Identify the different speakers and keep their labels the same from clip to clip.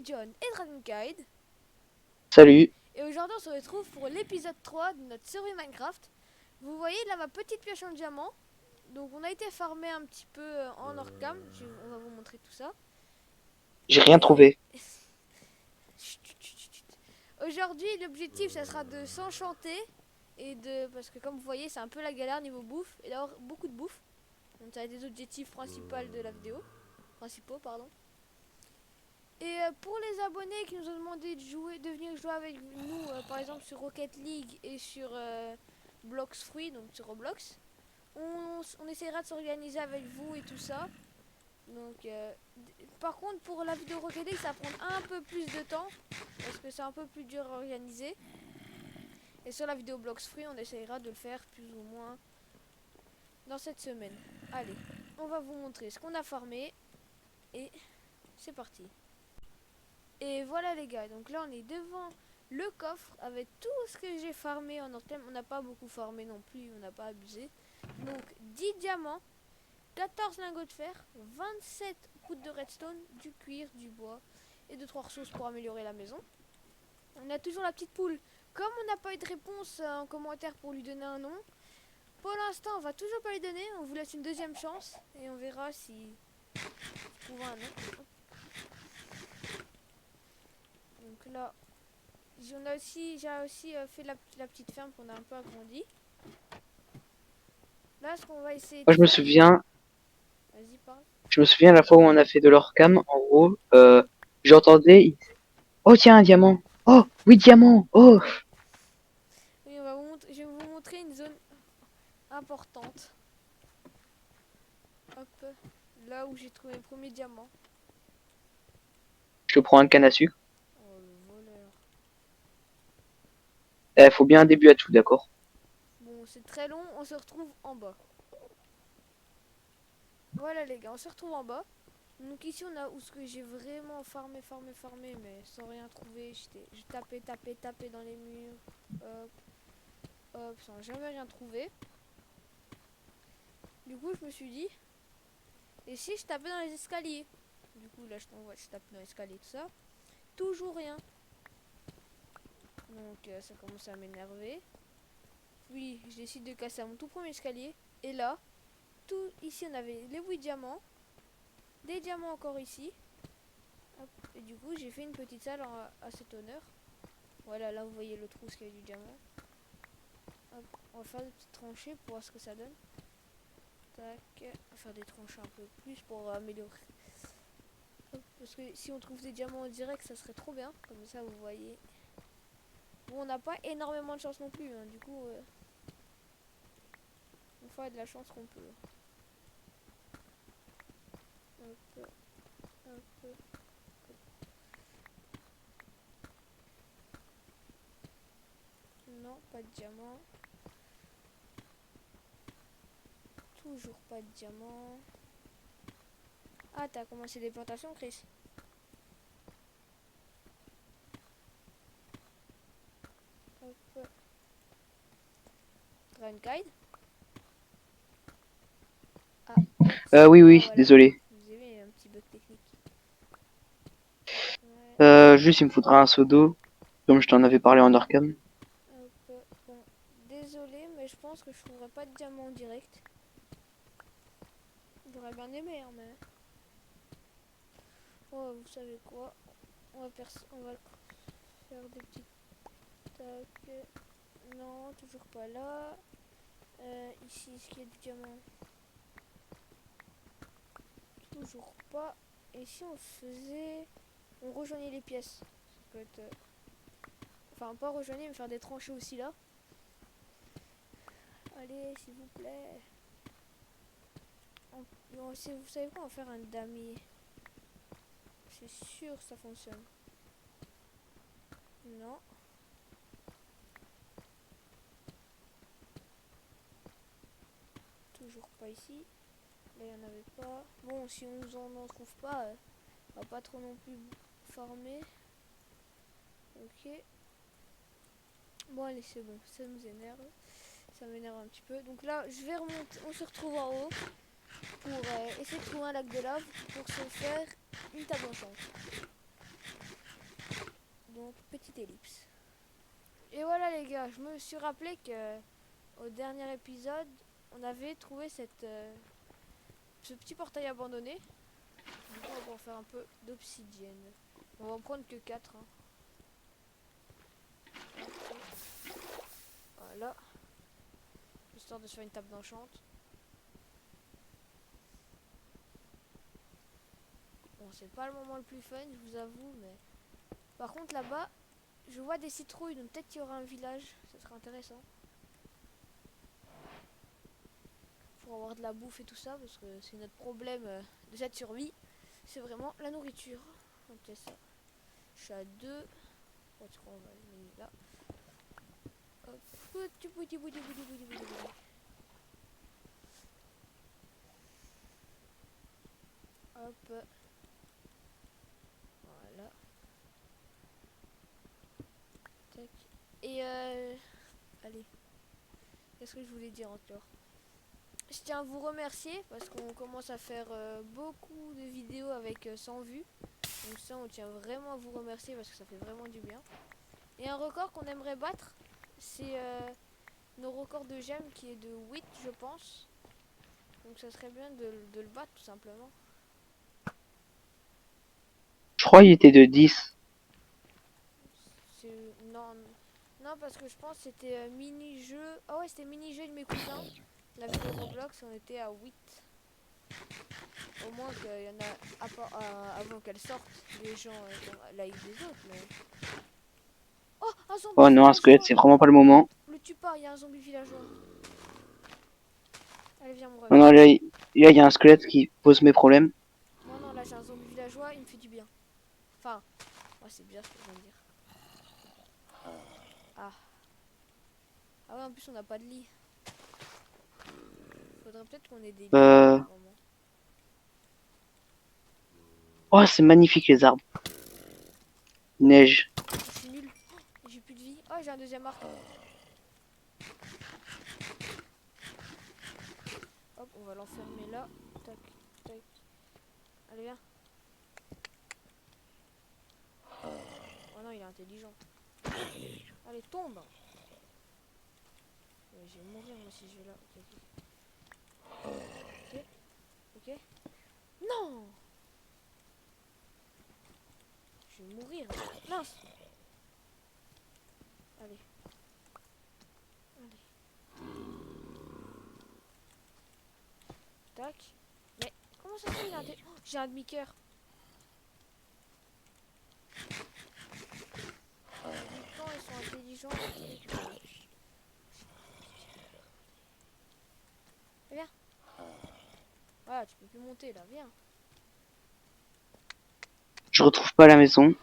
Speaker 1: John et Dragon Guide.
Speaker 2: Salut.
Speaker 1: Et aujourd'hui on se retrouve pour l'épisode 3 de notre série Minecraft. Vous voyez là ma petite pioche en diamant. Donc on a été farmer un petit peu en hors cam. On va vous montrer tout ça.
Speaker 2: J'ai rien
Speaker 1: Et
Speaker 2: trouvé.
Speaker 1: chut, chut, chut, chut. Aujourd'hui l'objectif ça sera de s'enchanter. Et de. Parce que comme vous voyez c'est un peu la galère niveau bouffe. Et d'avoir beaucoup de bouffe. Donc ça va être des objectifs principaux de la vidéo. Principaux pardon. Et pour les abonnés qui nous ont demandé de venir jouer avec nous, par exemple sur Rocket League et sur Blox Fruit, donc sur Roblox, on essaiera de s'organiser avec vous et tout ça. Donc, par contre, pour la vidéo Rocket League, ça va prendre un peu plus de temps parce que c'est un peu plus dur à organiser. Et sur la vidéo Blox Fruit, on essaiera de le faire plus ou moins dans cette semaine. Allez, on va vous montrer ce qu'on a farmé et c'est parti. Et voilà les gars, donc là on est devant le coffre avec tout ce que j'ai farmé en Northgame. On n'a pas beaucoup farmé non plus, on n'a pas abusé. Donc 10 diamants, 14 lingots de fer, 27 poudres de redstone, du cuir, du bois et 2-3 ressources pour améliorer la maison. On a toujours la petite poule. Comme on n'a pas eu de réponse en commentaire pour lui donner un nom, pour l'instant on va toujours pas lui donner. On vous laisse une deuxième chance et on verra si on trouve un nom. Donc là, j'ai aussi fait la petite ferme qu'on a un peu agrandie. Là, ce qu'on va essayer de
Speaker 2: Moi,
Speaker 1: faire. Vas-y, parle.
Speaker 2: je me souviens la fois où on a fait de l'orcam, en gros, j'entendais, oh tiens, un diamant. Oh, oui, diamant. Oh.
Speaker 1: Oui, je vais vous montrer une zone importante. Hop, là où j'ai trouvé mes premiers diamants.
Speaker 2: Je te prends un canne à sucre.
Speaker 1: Oh, le voleur.
Speaker 2: Faut bien un début à tout, d'accord?
Speaker 1: Bon, c'est très long, on se retrouve en bas. Voilà les gars, on se retrouve en bas. Donc ici on a où ce que j'ai vraiment farmé, mais sans rien trouver. Je tapais dans les murs. Hop, hop, sans jamais rien trouver. Du coup, je me suis dit, et si je tapais dans les escaliers? Du coup, là, je tape dans l'escalier, tout ça. Toujours rien. Donc, ça commence à m'énerver. Puis, je décide de casser mon tout premier escalier. Et là, tout ici, on avait les 8 diamants. Des diamants encore ici. Hop. Et du coup, j'ai fait une petite salle à cet honneur. Voilà, là, vous voyez le trou, ce qu'il y a du diamant. Hop. On va faire des petites tranchées pour voir ce que ça donne. Tac. On va faire des tranchées un peu plus pour améliorer. Hop. Parce que si on trouve des diamants en direct, ça serait trop bien. Comme ça, vous voyez. Bon, on n'a pas énormément de chance non plus. Hein. Du coup, on fait de la chance qu'on peut. Hop, hop. Non, pas de diamant. Toujours pas de diamant. Ah, t'as commencé des plantations, Chris? Hop. Dragon Guide. Ah,
Speaker 2: Oui,
Speaker 1: ah
Speaker 2: oui,
Speaker 1: voilà.
Speaker 2: désolé.
Speaker 1: Vous avez un petit bug technique. Ouais.
Speaker 2: Juste, il me faudra un seau d'eau, comme je t'en avais parlé en orcam.
Speaker 1: Hop. Bon, désolé, mais je pense que je trouverai pas de diamant en direct. J'aurais bien aimé, hein, mais. Oh, vous savez quoi? On va faire des petites. Tac. Non, toujours pas là. Ici, est-ce qu'il y a du diamant? Toujours pas. Et si on faisait. On rejoignait les pièces. Ça peut être. Enfin, pas rejoigner, mais faire des tranchées aussi là. Allez, s'il vous plaît. Vous savez quoi? On va faire un damier. C'est sûr que ça fonctionne. Non. Toujours pas ici. Là, il n'y en avait pas. Bon, si on en trouve pas, on va pas trop non plus farmer. Ok. Bon, allez, c'est bon. Ça nous énerve. Ça m'énerve un petit peu. Donc là, je vais remonter. On se retrouve en haut pour essayer de trouver un lac de lave pour se faire une table enchantée. Donc petite ellipse. Et voilà les gars, je me suis rappelé que au dernier épisode, on avait trouvé ce petit portail abandonné. Du coup, on va en faire un peu d'obsidienne. On va en prendre que 4. Hein. Voilà. Histoire de se faire une table d'enchant. Bon, c'est pas le moment le plus fun, je vous avoue, mais... Par contre, là-bas, je vois des citrouilles, donc peut-être qu'il y aura un village. Ça serait intéressant. Pour avoir de la bouffe et tout ça, parce que c'est notre problème de cette survie. C'est vraiment la nourriture. Ok, ça. Je suis à 2. Bon, tu crois, on va le mettre là. Hop. Hop. Voilà. Tac. Et allez. Qu'est-ce que je voulais dire encore? Je tiens à vous remercier parce qu'on commence à faire beaucoup de vidéos avec 100 vues. Donc ça, on tient vraiment à vous remercier parce que ça fait vraiment du bien. Et un record qu'on aimerait battre, c'est nos records de j'aime qui est de 8, je pense. Donc ça serait bien de le battre tout simplement.
Speaker 2: Je crois qu'il était de 10.
Speaker 1: Non, non, parce que je pense que c'était mini-jeu. Ah ouais, c'était mini-jeu de mes cousins. La vidéo Roblox, on était à 8. Au moins qu'il y en a avant qu'elle sorte, les gens like des autres. Mais... Oh, un zombie
Speaker 2: Oh non, un squelette,
Speaker 1: villageois!
Speaker 2: c'est vraiment pas le moment.
Speaker 1: Le tue pas, il y a un zombie villageois. Allez, viens mon ref.
Speaker 2: Non, non, là, il y a un squelette qui pose mes problèmes.
Speaker 1: Non, non, là j'ai un zombie villageois, il me fait du bien. Enfin, ouais, c'est bizarre ce que je viens de dire. Ah. Ah ouais, en plus on n'a pas de lit. Faudrait peut-être qu'on ait des lits
Speaker 2: Euh...
Speaker 1: à un moment.
Speaker 2: Oh, c'est magnifique les arbres. Neige.
Speaker 1: Je suis nul. Oh, j'ai plus de vie. Oh, j'ai un deuxième arc. Hop, on va l'enfermer là. Tac, tac. Allez, viens. Oh non, il est intelligent. Allez, tombe. Je vais mourir moi si je vais là. Ok, ok. Ok, ok. Non! Je vais mourir. Mince! Allez. Allez. Tac. Mais comment ça se fait? Oh, j'ai un demi-cœur. Quand ils sont intelligents, les trucs. Viens. Voilà, tu peux plus monter là, viens.
Speaker 2: Je retrouve pas la maison.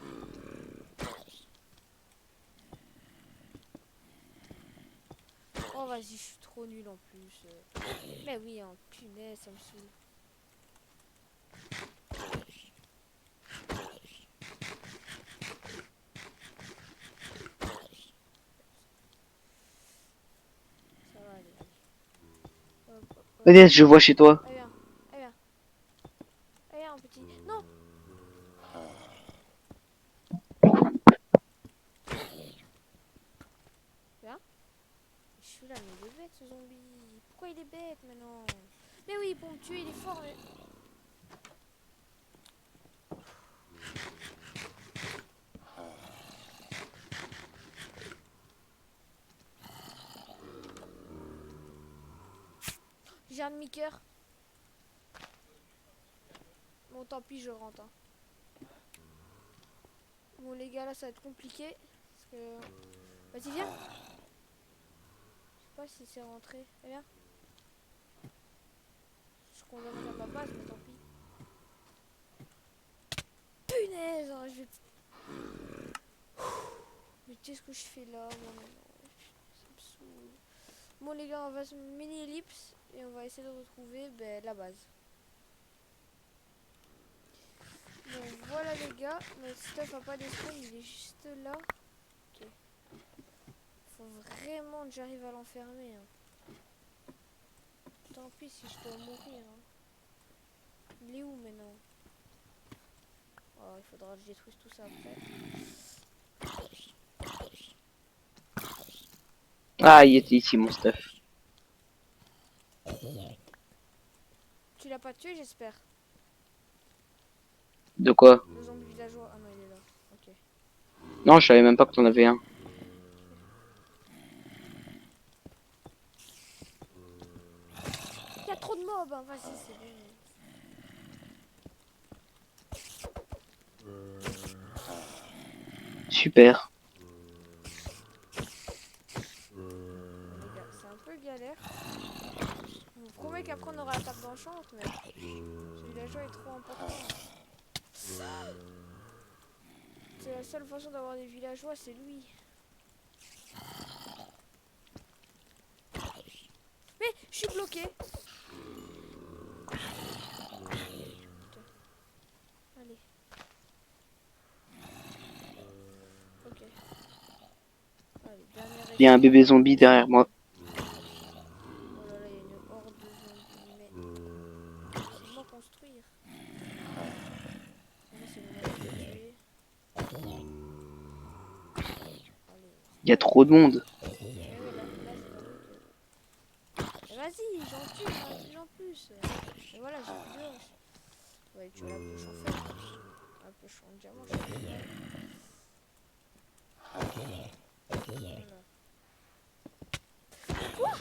Speaker 1: Oh vas-y, je suis trop nul en plus. Mais oui, en punaise, ça me saoule. Ça va aller. Hop, hop, hop.
Speaker 2: Odès, je vois chez toi.
Speaker 1: Allez, viens. Allez, viens. Allez, viens, petit. Non! Viens. Je suis là, mais il est bête ce zombie. Pourquoi il est bête maintenant? Mais oui, pour me tuer, il est fort. Mais... J'ai un demi-cœur. Bon, tant pis, je rentre. Hein. Bon, les gars, là, ça va être compliqué. Parce que... Vas-y, viens. Je sais pas si c'est rentré. Allez, viens. Je condamnerai ma base, mais tant pis. Punaise, hein, je vais... Mais qu'est-ce que je fais là? Bon, non, ça me saoule. Bon, les gars, on va se mini-ellipse et on va essayer de retrouver la base. Bon, voilà les gars, notre stuff a pas d'espace, il est juste là. Ok. Faut vraiment que j'arrive à l'enfermer. Hein. Tant pis si je dois mourir. Hein. Il est où maintenant? Oh, il faudra que je détruise tout ça après.
Speaker 2: Ah, il était ici, mon stuff.
Speaker 1: Tu l'as pas tué, j'espère.
Speaker 2: De quoi?
Speaker 1: Le zombie villageois. Ah non, il est là. Ok.
Speaker 2: Non, je savais même pas que t'en avais un.
Speaker 1: Il y a trop de mobs. Hein. Vas-y, c'est bon.
Speaker 2: Super.
Speaker 1: Les gars, c'est un peu galère. Je vous promets qu'après on aura la table d'enchant, mais ce villageois est trop important. C'est la seule façon d'avoir des villageois, c'est lui. Mais je suis bloqué. Putain. Allez. Ok. Allez, dernier
Speaker 2: Il y a un
Speaker 1: essai.
Speaker 2: bébé zombie derrière moi.
Speaker 1: Oh là là, il y a une horde de zombies. Mais laissez-moi construire. Moi, c'est le moment de les tuer. Allez.
Speaker 2: Il y a trop de monde.
Speaker 1: Mais oui, là j'avoue que. Mais vas-y, j'en tue, j'en ai plus en plus. Mais voilà, j'ai plus de hache. Ouais, tu as la pioche en fer. La pioche en diamant, je sais pas. Voilà.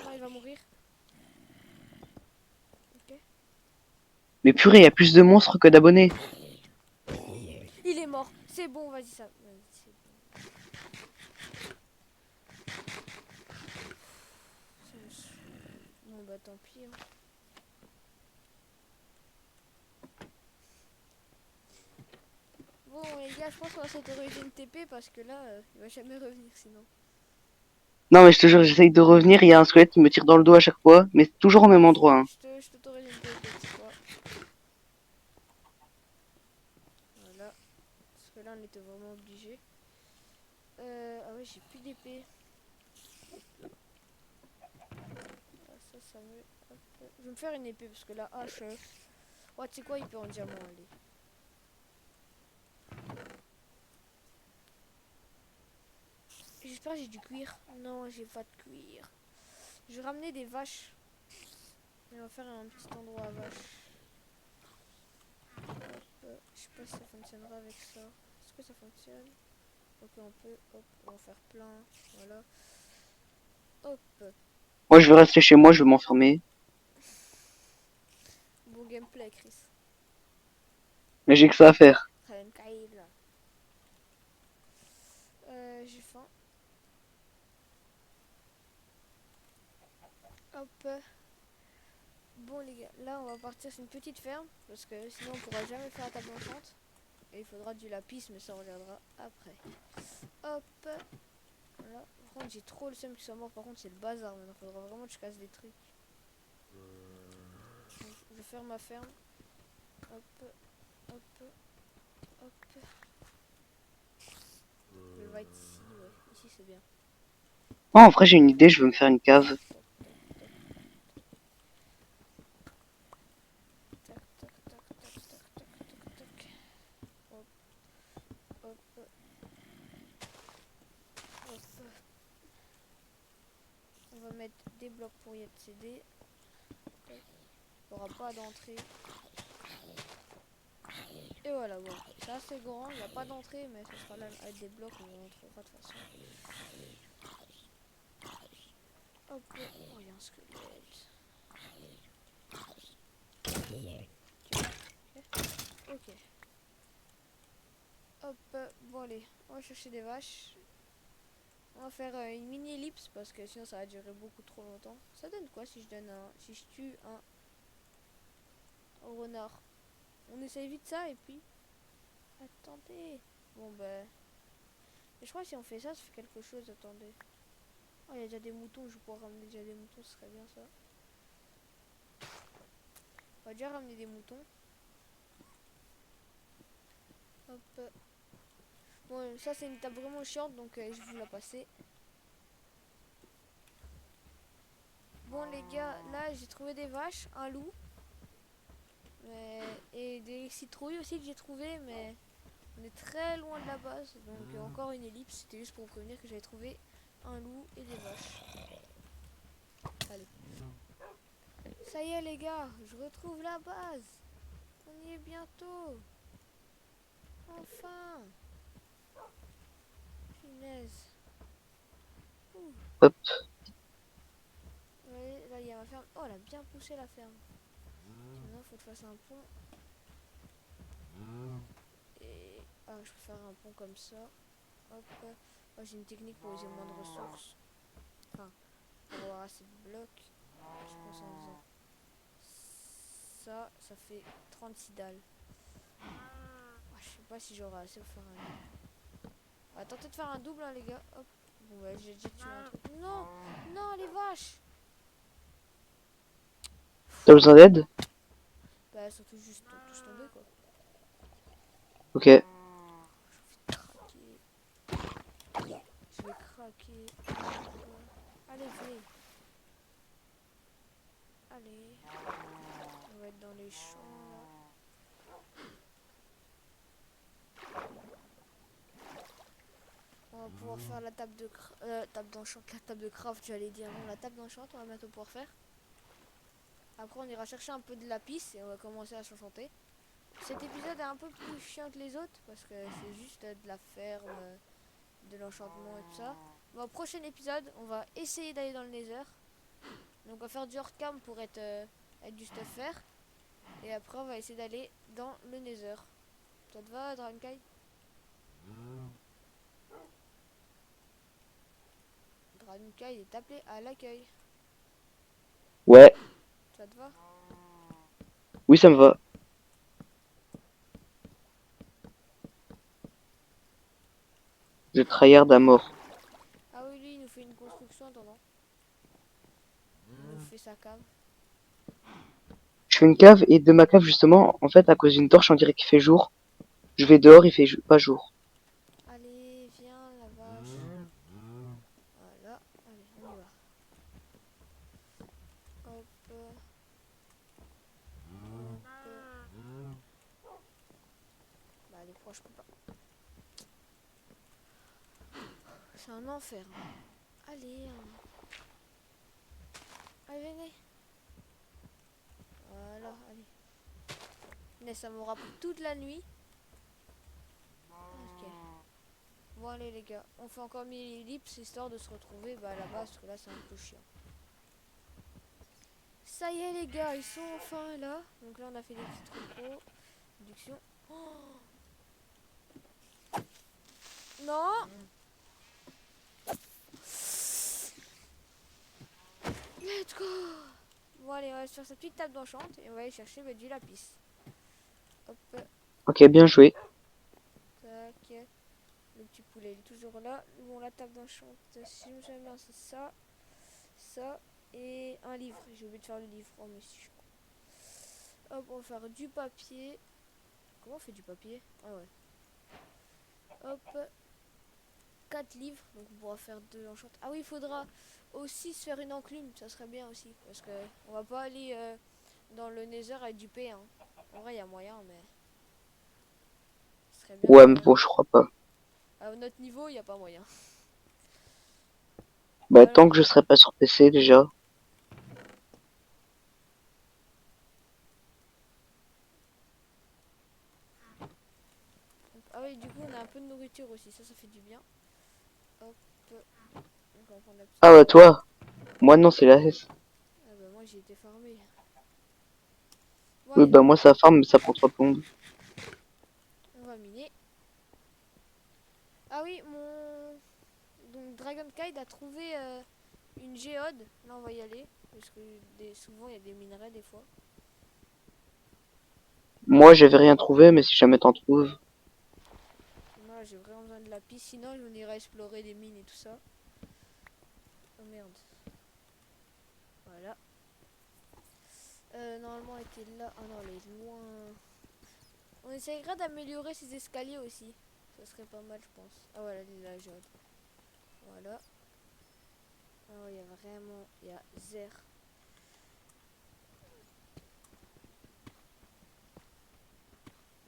Speaker 1: Non, il va mourir. Ok.
Speaker 2: Mais purée, il y a plus de monstres que d'abonnés.
Speaker 1: Il est mort. C'est bon, vas-y, ça. Vas-y, c'est bon. Ça me saoule. Bon, bah tant pis. Hein. Bon, les gars, je pense qu'on va s'autoriser une TP parce que là, il va jamais revenir sinon.
Speaker 2: Non, mais je te jure, j'essaye de revenir. Il y a un squelette qui me tire dans le dos à chaque fois. Mais c'est toujours au même endroit. Hein.
Speaker 1: Je t'autorise une TP, tu sais quoi. Voilà. Parce que là, on était vraiment obligé. Ah ouais, j'ai plus d'épée. Ah, ça me. Hop. Je vais me faire une épée parce que la hache. Ouais, tu sais quoi, il peut en diamant aller. J'espère que j'ai du cuir. Non, j'ai pas de cuir. Je vais ramener des vaches. Et on va faire un petit endroit à vaches. Hop. Je sais pas si ça fonctionnera avec ça. Est-ce que ça fonctionne? Ok, on peut. Hop, on va en faire plein. Voilà. Hop.
Speaker 2: Moi, je vais rester chez moi, je vais m'enfermer.
Speaker 1: Bon gameplay, Chris.
Speaker 2: Mais j'ai que ça à faire.
Speaker 1: J'ai faim. Hop. Bon les gars, là on va partir sur une petite ferme parce que sinon on pourra jamais faire la table enchante. Et il faudra du lapis, mais ça on regardera après. Hop. Voilà. Par contre j'ai trop le seum qu'ils soient morts. Par contre c'est le bazar maintenant. Faudra vraiment que je casse des trucs. Donc, je vais faire ma ferme. Hop. Hop. Hop. Elle va être ici, ouais. Ici c'est bien.
Speaker 2: Oh, en vrai, j'ai une idée, je veux me faire une cave.
Speaker 1: Tac, tac, tac, tac, tac, tac, tac, tac. Hop, hop, hop. On va mettre des blocs pour y accéder. Il n'y aura pas d'entrée. Et voilà, bon. C'est assez grand, il n'y a pas d'entrée, mais ce sera là avec des blocs, on rentrera de toute façon. Hop, oh, il y a un squelette. Ok. Hop, bon allez, on va chercher des vaches. On va faire une mini ellipse parce que sinon ça va durer beaucoup trop longtemps. Ça donne quoi si je donne si je tue un renard? On essaye vite ça et puis. Attendez. Bon ben. Je crois que si on fait ça, ça fait quelque chose. Attendez. Oh, il y a déjà des moutons. Je vais pouvoir ramener déjà des moutons. Ce serait bien ça. On va déjà ramener des moutons. Hop. Bon, ça c'est une table vraiment chiante. Donc je vais vous la passer. Bon les gars, là j'ai trouvé des vaches, un loup. Et des citrouilles aussi que j'ai trouvé. Mais On est très loin de la base, donc encore une ellipse. C'était juste pour vous prévenir que j'avais trouvé un loup et des vaches. Allez. Ça y est les gars, je retrouve la base. On y est bientôt. Enfin. Punaise. Ouh.
Speaker 2: Hop.
Speaker 1: Ouais, là il y a ma ferme. Oh, elle a bien poussé la ferme. Maintenant, faut que je fasse un pont. Et ah, je peux faire un pont comme ça. Hop. Oh, j'ai une technique pour user moins de ressources. Enfin, pour avoir assez de blocs. Je pense en faisant ça, ça fait 36 dalles. Ah, je sais pas si j'aurai assez pour faire un double. On va tenter de faire un double, hein, les gars. Hop. Bon, bah, j'ai déjà tué un truc. Non, non, les vaches.
Speaker 2: T'as besoin d'aide?
Speaker 1: Bah, elles sont juste tous tombées, quoi.
Speaker 2: Ok.
Speaker 1: Craquer. Je vais craquer. Allez, venez. Allez. On va être dans les champs, là. On va pouvoir faire la table de table d'enchant, la table de craft, j'allais dire non, la table d'enchant, on va bientôt pouvoir faire. Après, on ira chercher un peu de lapis et on va commencer à s'enchanter. Cet épisode est un peu plus chiant que les autres parce que c'est juste de la ferme, de l'enchantement et tout ça. Mais au prochain épisode, on va essayer d'aller dans le Nether. Donc, on va faire du hors-cam pour être du stuff faire. Et après, on va essayer d'aller dans le Nether. Ça te va, Dragonkai? Dragonkai est appelé à l'accueil.
Speaker 2: Ouais.
Speaker 1: Ça te va?
Speaker 2: Oui, ça me va. Je tryhard à mort.
Speaker 1: Ah oui, lui, il nous fait une construction attendant. Il nous fait sa cave.
Speaker 2: Je fais une cave et de ma cave justement, en fait, à cause d'une torche, on dirait qu'il fait jour. Je vais dehors, il fait pas jour.
Speaker 1: Allez, viens, la vache. Voilà, allez, on y va. Hop. Hop. Bah, les proches, je peux pas. C'est un enfer. Allez, allez, venez. Voilà, allez. Mais ça m'aura pris toute la nuit. Ok. Bon, allez, les gars. On fait encore 1000 ellipses histoire de se retrouver bah, là-bas parce que là, c'est un peu chiant. Ça y est, les gars, ils sont enfin là. Donc là, on a fait des petites repos. Réduction. Oh non! Let's go! Bon, allez, on va se faire cette petite table d'enchante et on va aller chercher du lapis. Hop,
Speaker 2: Ok, bien joué.
Speaker 1: tac. Le petit poulet, il est toujours là. Bon, la table d'enchante, si je me souviens bien, c'est ça, ça et un livre. J'ai oublié de faire le livre. Oh, mais si je suis con. Hop, on va faire du papier. Comment on fait du papier? Ah ouais. Hop, 4 livres. Donc on pourra faire 2 enchantes. Ah oui, il faudra aussi se faire une enclume. Ça serait bien aussi. Parce que on va pas aller dans le Nether avec du P. Hein. En vrai, il y a moyen, mais ce serait bien
Speaker 2: Ouais,
Speaker 1: quand
Speaker 2: mais
Speaker 1: même.
Speaker 2: bon, je crois pas.
Speaker 1: À notre niveau, il n'y a pas moyen.
Speaker 2: Bah,
Speaker 1: Voilà.
Speaker 2: tant que je serai pas sur PC déjà.
Speaker 1: Ah oui, du coup, on a un peu de nourriture aussi. Ça fait du bien. Hop. Donc on va prendre la petite
Speaker 2: Ah bah,
Speaker 1: cave.
Speaker 2: toi. Moi, non, c'est la S.
Speaker 1: Ah bah moi, j'ai été farmé. Bon,
Speaker 2: Oui,
Speaker 1: allez.
Speaker 2: bah, moi, ça farm, mais ça prend 3 plombes.
Speaker 1: On va miner. Ah oui, mon... Donc Dragon Kite a trouvé une géode. Là, on va y aller. Parce que souvent, il y a des minerais des fois.
Speaker 2: Moi, j'avais rien trouvé, mais si jamais t'en trouves.
Speaker 1: Moi, j'ai vraiment besoin de lapis. Sinon, on ira explorer des mines et tout ça. Oh merde. Voilà. Normalement, elle était là. Ah non, elle est loin. On essaiera d'améliorer ces escaliers aussi. Ça serait pas mal, je pense. Ah voilà, la géode. Voilà. Ah ouais, il y a vraiment... Il y a Zer.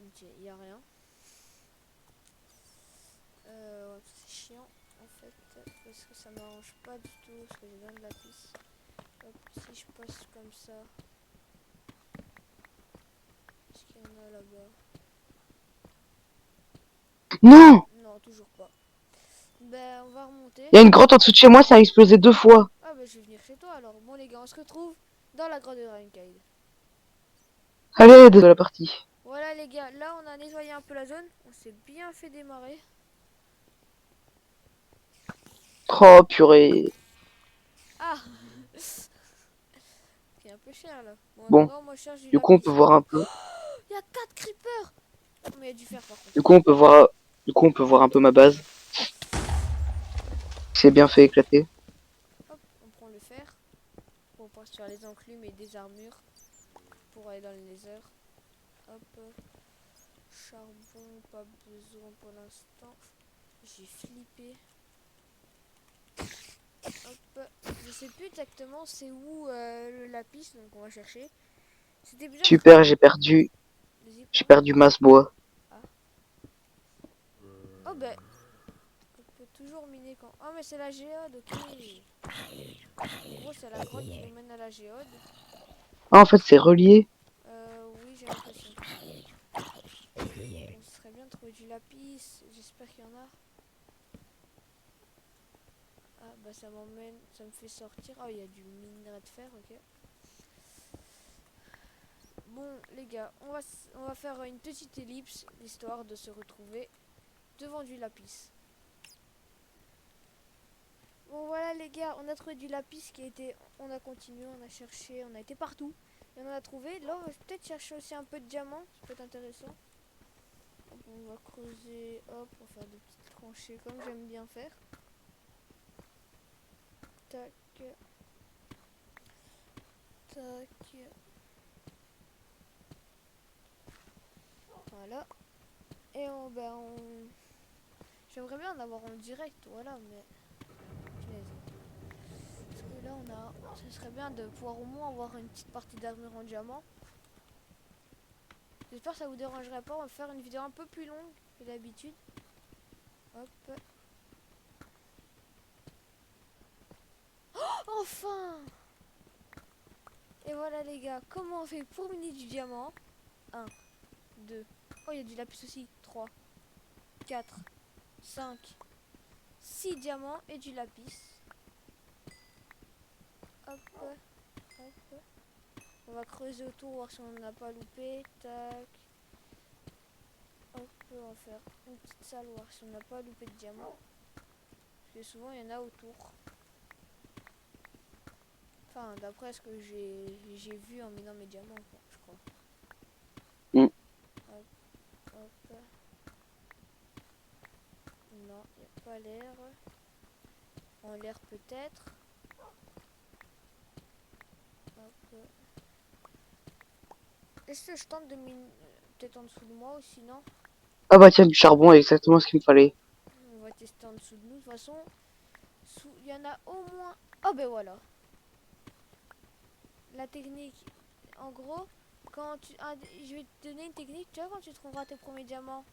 Speaker 1: Ok, il n'y a rien. Peut-être parce que ça m'arrange pas du tout, parce que j'ai besoin de lapis. Hop, si je passe comme ça, est-ce qu'il y en a là-bas?
Speaker 2: Non!
Speaker 1: Non, toujours pas. Ben, on va remonter.
Speaker 2: Il y a une grotte en dessous de chez moi, ça a explosé 2 fois.
Speaker 1: Ah, ben, je vais venir chez toi alors. Bon, les gars, on se retrouve dans la grotte de Dragonkaid.
Speaker 2: Allez, de la partie.
Speaker 1: Voilà, les gars, là, on a nettoyé un peu la zone. On s'est bien fait démarrer.
Speaker 2: Oh, purée.
Speaker 1: Ah! C'est un peu cher là. Bon, en
Speaker 2: Bon,
Speaker 1: attendant, moi, je cherche du
Speaker 2: du coup, on
Speaker 1: lapis.
Speaker 2: peut voir un peu.
Speaker 1: Il y a 4 creepers! Oh, mais il y a du fer par contre.
Speaker 2: Du coup, on peut voir, un peu ma base. C'est bien fait éclater.
Speaker 1: Hop, on prend le fer. On passe sur les enclumes et des armures pour aller dans le nether. Hop, charbon, pas besoin pour l'instant. J'ai flippé. Hop, je sais plus exactement c'est où le lapis, donc on va chercher. C'était bien.
Speaker 2: Super,
Speaker 1: Vas-y,
Speaker 2: j'ai
Speaker 1: parle.
Speaker 2: perdu masse bois.
Speaker 1: Ah. Oh ben, on peut toujours miner quand. Oh mais c'est la géode, ok. En gros c'est la grotte qui nous mène à la géode.
Speaker 2: Ah, en fait, c'est relié.
Speaker 1: Oui j'ai l'impression. On serait bien de trouver du lapis. J'espère qu'il y en a. Ah bah ça m'emmène, ça me fait sortir. Oh il y a du minerai de fer, ok. Bon les gars, on va faire une petite ellipse, histoire de se retrouver devant du lapis. Bon voilà les gars, on a trouvé du lapis qui a été... On a continué, on a cherché, on a été partout. Et on en a trouvé. Là on va peut-être chercher aussi un peu de diamants, ça peut être intéressant. Hop, on va creuser, hop, pour faire des petites tranchées comme j'aime bien faire. Tac, tac. Voilà. Et j'aimerais bien en avoir en direct, voilà, mais... Punaise. Parce que là, ce serait bien de pouvoir au moins avoir une petite partie d'armure en diamant. J'espère que ça vous dérangerait pas. On va faire une vidéo un peu plus longue que d'habitude. Hop. Enfin! Et voilà les gars, comment on fait pour miner du diamant? 1, 2. Oh, il y a du lapis aussi. 3, 4, 5, 6 diamants et du lapis. Hop, hop. On va creuser autour, voir si on n'en a pas loupé. Tac. Hop, on va faire une petite salle, voir si on n'a pas loupé de diamants. Parce que souvent, il y en a autour. Enfin, d'après ce que j'ai vu en minant mes diamants, quoi, je crois.
Speaker 2: Mm.
Speaker 1: Hop, hop. Non, il n'y a pas l'air. En l'air peut-être. Hop. Est-ce que je tente de miner peut-être en dessous de moi ou sinon
Speaker 2: Ah bah tiens, du charbon, exactement ce qu'il me fallait.
Speaker 1: on va tester en dessous de nous. De toute façon, il y en a au moins... Oh ben voilà. La technique, en gros, je vais te donner une technique, tu vois, quand tu trouveras tes premiers diamants,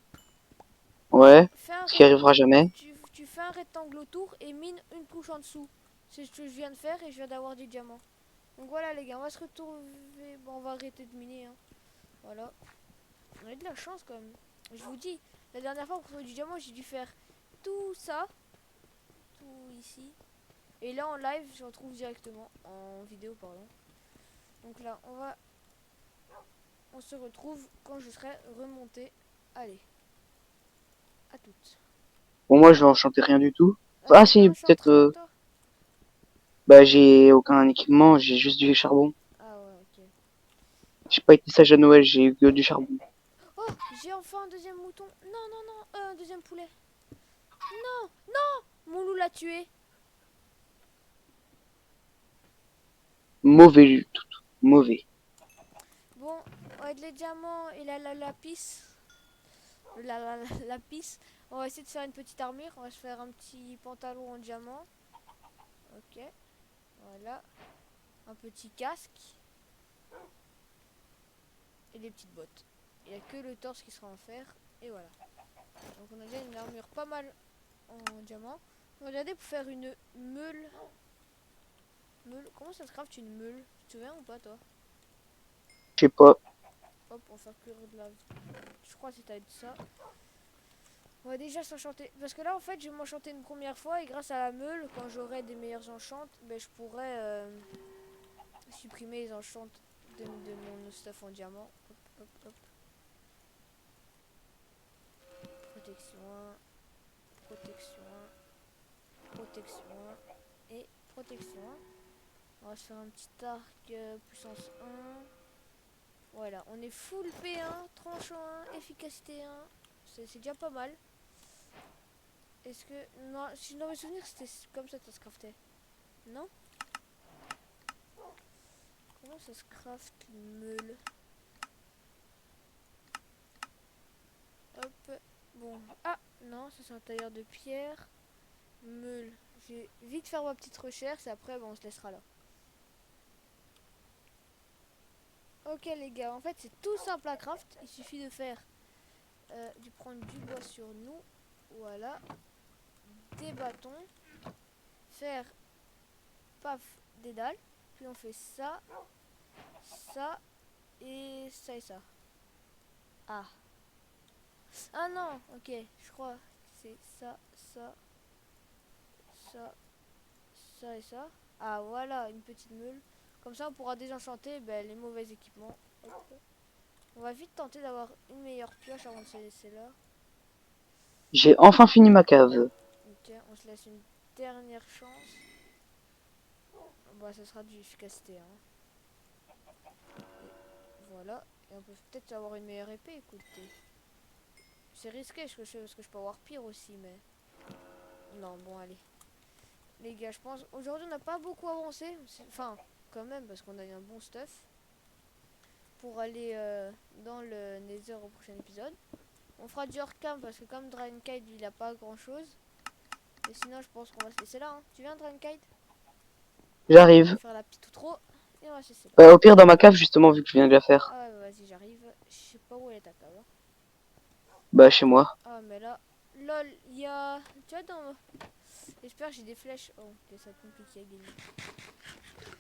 Speaker 2: Ouais,
Speaker 1: fais un
Speaker 2: ce qui arrivera jamais.
Speaker 1: tu fais un rectangle autour et mine une couche en dessous. C'est ce que je viens de faire et je viens d'avoir du diamant. Donc voilà les gars, on va se retrouver, bon on va arrêter de miner, hein. Voilà, on a eu de la chance quand même. Je vous dis, la dernière fois pour trouver du diamant, j'ai dû faire tout ça, tout ici. Et là en live, je retrouve directement, en vidéo pardon. Donc là, on se retrouve quand je serai remonté. Allez, à toutes.
Speaker 2: Bon, moi, je vais enchanter rien du tout.
Speaker 1: Ah,
Speaker 2: Ah
Speaker 1: tu
Speaker 2: si,
Speaker 1: enchantes
Speaker 2: peut-être...
Speaker 1: rien toi?
Speaker 2: bah, j'ai aucun équipement, j'ai juste du charbon.
Speaker 1: Ah ouais, ok.
Speaker 2: J'ai pas été sage à Noël, j'ai eu que du charbon.
Speaker 1: Oh, j'ai enfin un deuxième mouton. Non, non, non, un deuxième poulet. Non, non, mon loup l'a tué.
Speaker 2: Mauvais, tout, mauvais.
Speaker 1: Bon, avec les diamants et la lapis, lapis, on va essayer de faire une petite armure. On va se faire un petit pantalon en diamant. Ok, voilà. Un petit casque. Et des petites bottes. Il n'y a que le torse qui sera en fer. Et voilà. Donc on a déjà une armure pas mal en diamant. Regardez pour faire une meule. Comment ça se craft une meule? Tu te souviens ou pas toi?
Speaker 2: Je sais pas.
Speaker 1: Hop, on va faire cuire de la... Je crois que c'est avec ça. On va déjà s'enchanter. Parce que là, en fait, je vais m'enchanter une première fois. Et grâce à la meule, quand j'aurai des meilleurs enchantes, ben, je pourrai supprimer les enchantes de mon stuff en diamant. Hop, hop, hop. Protection 1, protection 1, protection 1 et protection 1. On va se faire un petit arc puissance 1. Voilà, on est full P1, tranchant 1, efficacité 1. C'est déjà pas mal. Est-ce que... Non, si dans mes souvenirs, c'était comme ça que ça se craftait. Non? Comment ça se craft une meule? Hop. Bon. Ah, non, ça c'est un tailleur de pierre. Meule. Je vais vite faire ma petite recherche et après, bon, on se laissera là. Ok les gars, en fait c'est tout simple à craft. Il suffit de faire... de prendre du bois sur nous. Voilà. Des bâtons. Faire... Paf, des dalles. Puis on fait ça. Ça. Et ça et ça. Ah. Ah non, ok, je crois. C'est ça, ça, ça, ça et ça. Ah voilà, une petite meule. Comme ça on pourra désenchanter ben, les mauvais équipements. Hop. On va vite tenter d'avoir une meilleure pioche avant de se laisser là.
Speaker 2: J'ai enfin fini ma cave.
Speaker 1: Ok, on se laisse une dernière chance. Bah ça sera du efficacité. Hein. Et voilà. Et on peut peut-être avoir une meilleure épée, écoutez. C'est risqué ce que je fais parce que je peux avoir pire aussi, mais... Non, bon allez. Les gars, je pense... Aujourd'hui, on n'a pas beaucoup avancé. Enfin, quand même, parce qu'on a eu un bon stuff. Pour aller dans le Nether au prochain épisode. On fera du hors-cam parce que comme Dragonkite, il a pas grand-chose. Et sinon, je pense qu'on va se laisser là. Hein. Tu viens, Dragonkite? On
Speaker 2: J'arrive.
Speaker 1: va faire la petite outro. Et on va se laisser là.
Speaker 2: Au pire, dans ma cave, justement, vu que je viens de la faire.
Speaker 1: Ah ouais, bah, vas-y, j'arrive. Je sais pas où elle est ta cave. Hein.
Speaker 2: Bah, chez moi.
Speaker 1: Ah, mais là... Lol, il y a... Tu vois, dans... J'espère que j'ai des flèches. Oh, ok, ça va être compliqué à gagner.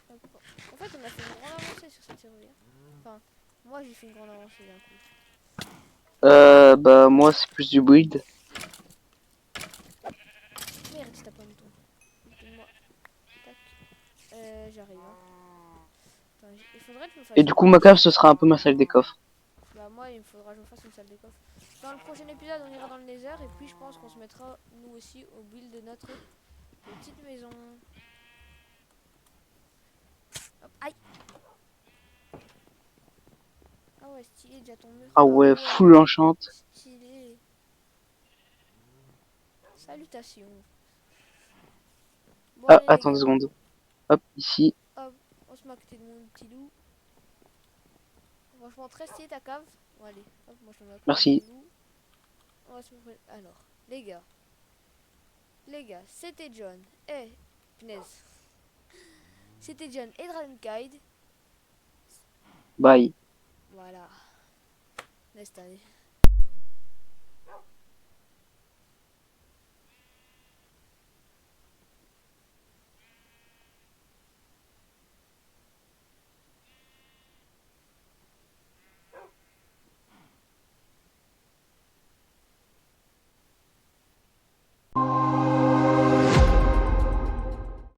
Speaker 1: En fait, on a fait une grande avancée sur cette série. Enfin, moi j'ai fait une grande avancée d'un coup.
Speaker 2: Bah, moi, c'est plus du build.
Speaker 1: Merde, il tape un bouton. Moi. Tac. J'arrive. Hein. Attends, il faudrait que je me fasse
Speaker 2: Et du
Speaker 1: une
Speaker 2: coup, ma cave,
Speaker 1: petite...
Speaker 2: ce sera un peu ma salle des coffres.
Speaker 1: Bah, moi, il faudra que je me fasse une salle des coffres. Dans le prochain épisode, on ira dans le Nether. Et puis, je pense qu'on se mettra, nous aussi, au build de notre petite maison. Hop, aïe. Ah ouais, stylé, déjà ton mur.
Speaker 2: Ah
Speaker 1: Ah
Speaker 2: ouais,
Speaker 1: ouais,
Speaker 2: full enchant.
Speaker 1: stylé. Salutations. Bon,
Speaker 2: Ah,
Speaker 1: allez, les
Speaker 2: attends 2
Speaker 1: gars.
Speaker 2: secondes. Hop, ici.
Speaker 1: Hop, on se met à côté de mon petit loup. Franchement, très stylé ta cave. Bon, allez, hop, moi je me mets à côté de
Speaker 2: Merci.
Speaker 1: mon loup. On va se mettre... Alors, les gars, c'était John. Eh, punaise. C'était John et Dragonkite.
Speaker 2: Bye.
Speaker 1: Voilà. Laisse t'aller.